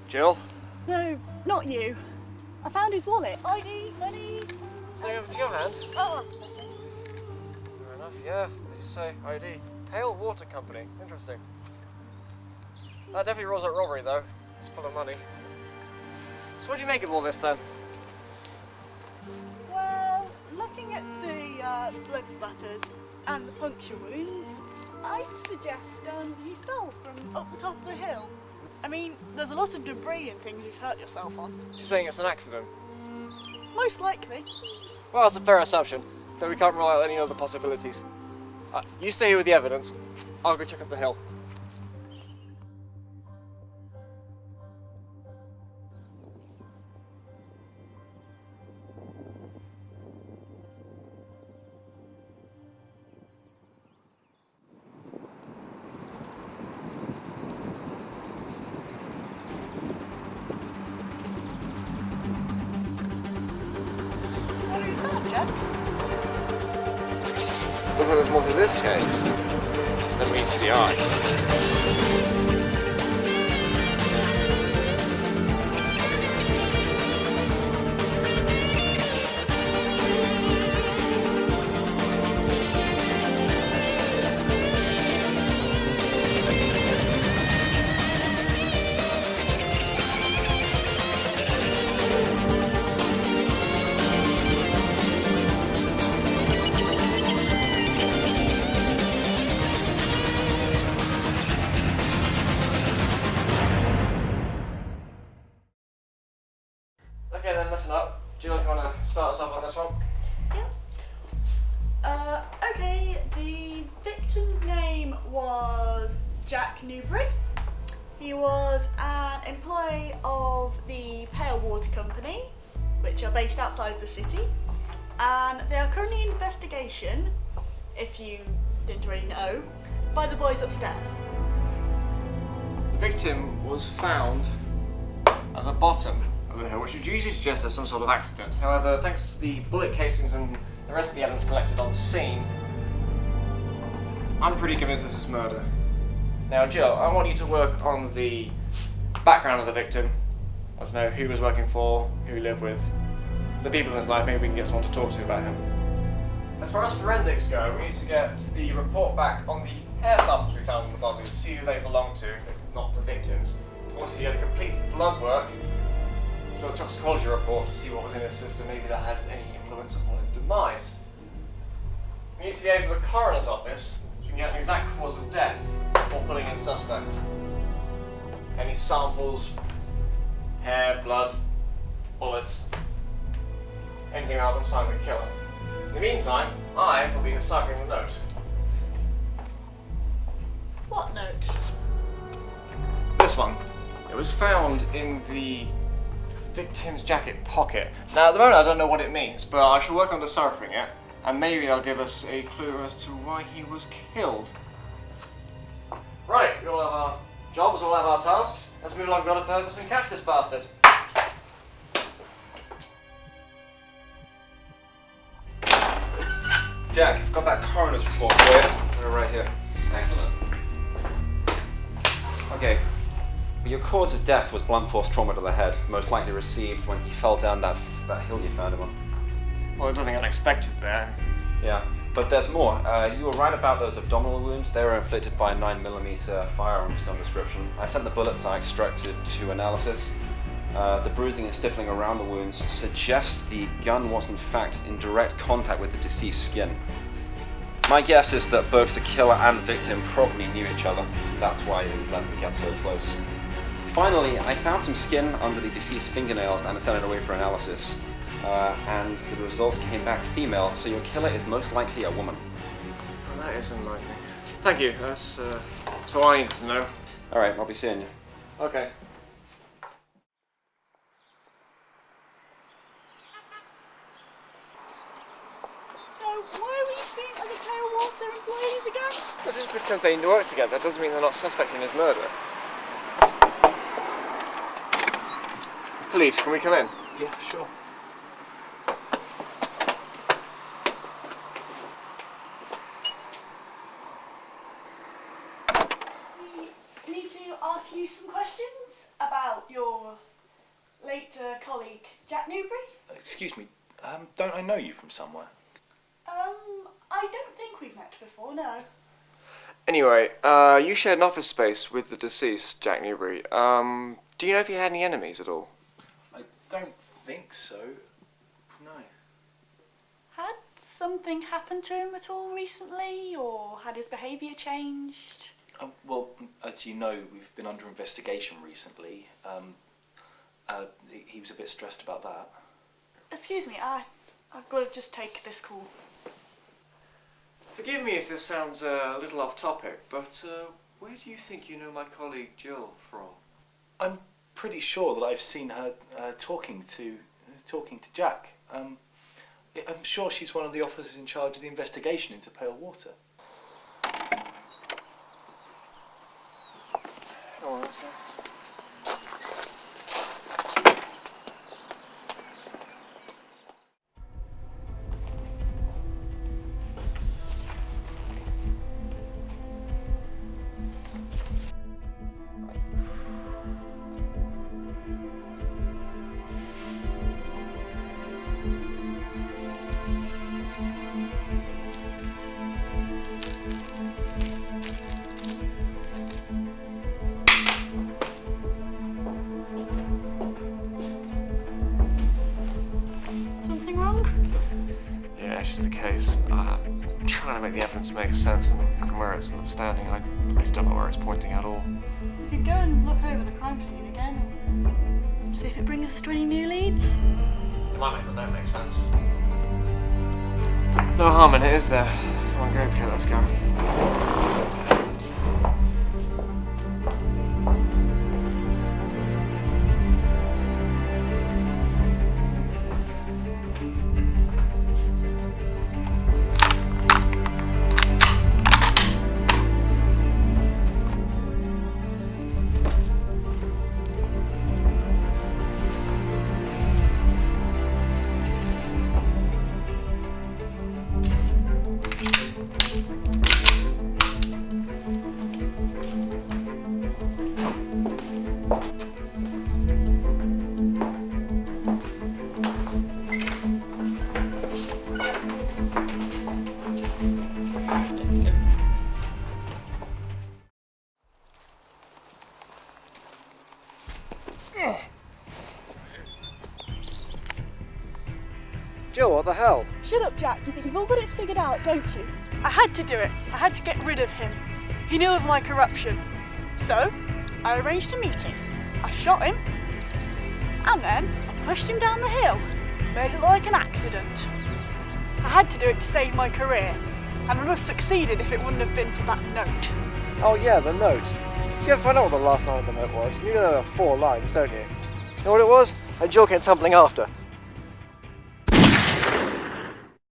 Jill? No, not you. I found his wallet. ID, money. Something over to your hand? Oh, that's nothing. Fair enough, yeah. As you say, ID. Pale Water Company. Interesting. That definitely rules out robbery, though. It's full of money. So what do you make of all this, then? Well, looking at the blood splatters and the puncture wounds, I'd suggest he fell from up the top of the hill. I mean, there's a lot of debris and things you've hurt yourself on. She's saying it's an accident. Most likely. Well, that's a fair assumption, though we can't rule out any other possibilities. You stay here with the evidence. I'll go check up the hill. What is that, Jack? Looks like there's more to this case than meets the eye. Okay then, listen up. Jill, if you want to start us off on this one? Okay, the victim's name was Jack Newbury. He was an employee of the Pale Water Company, which are based outside of the city, and they are currently in investigation, if you didn't already know, by the boys upstairs. The victim was found at the bottom of the hill, which would usually suggest there's some sort of accident. However, thanks to the bullet casings and the rest of the evidence collected on scene, I'm pretty convinced this is murder. Now, Jill, I want you to work on the background of the victim. I want to know who he was working for, who he lived with, the people in his life. Maybe we can get someone to talk to about him. As far as forensics go, we need to get the report back on the hair samples we found in the body to see who they belong to, not the victims. Also, get a complete blood work, as well as toxicology report to see what was in his system. Maybe that has any influence upon his demise. We need to liaise with the coroner's office so we can get an exact cause of death before pulling in suspects. Any samples, hair, blood, bullets, anything that happens to find the killer. In the meantime, I will be deciphering the note. What note? This one. It was found in the victim's jacket pocket. Now, at the moment, I don't know what it means, but I shall work on deciphering it, and maybe that'll give us a clue as to why he was killed. Right, we all have our jobs, we all have our tasks. Let's move along, we've got a purpose, and catch this bastard. Jack, got that coroner's report for you. Got it right here. Excellent. Okay. Your cause of death was blunt force trauma to the head, most likely received when he fell down that hill you found him on. Well, there's nothing unexpected there. Yeah, but there's more. You were right about those abdominal wounds. They were inflicted by a 9mm firearm of some description. I sent the bullets I extracted to analysis. The bruising and stippling around the wounds suggests the gun was in fact in direct contact with the deceased's skin. My guess is that both the killer and victim probably knew each other. That's why they let them get so close. Finally, I found some skin under the deceased's fingernails and sent it away for analysis. And the result came back female, so your killer is most likely a woman. Well, that is unlikely. Thank you, that's all I needed to know. Alright, I'll be seeing you. Okay. So, why are we being other Pale Water employees again? But just because they work together doesn't mean they're not suspecting his murder. Police, can we come in? Yeah, sure. We need to ask you some questions about your Jack Newbury? Excuse me, don't I know you from somewhere? I don't think we've met before, no. Anyway, you shared an office space with the deceased, Jack Newbury. Do you know if he had any enemies at all? I don't think so. No. Had something happened to him at all recently, or had his behaviour changed? Well, as you know, we've been under investigation recently. He was a bit stressed about that. Excuse me, I've got to just take this call. Forgive me if this sounds a little off topic, but where do you think you know my colleague Jill from? I'm pretty sure that I've seen her talking to Jack. I'm sure she's one of the officers in charge of the investigation into Pale Water. Come on, let's go. Something wrong? Yeah, it's just the case. I'm trying to make the evidence make sense, and from where it's standing, I just don't know where it's pointing at all. We could go and look over the crime scene again and see if it brings us to any new leads. It might make the note make sense. No harm in it, is there? Come on, go, let's go. Jill, what the hell? Shut up, Jack. You think you've all got it figured out, don't you? I had to do it. I had to get rid of him. He knew of my corruption. So, I arranged a meeting. I shot him, and then I pushed him down the hill. Made it look like an accident. I had to do it to save my career, and I would have succeeded if it wouldn't have been for that note. Oh yeah, the note. Did you ever find out what the last line of the note was? You know there were 4 lines, don't you? You know what it was? And Jill came tumbling after.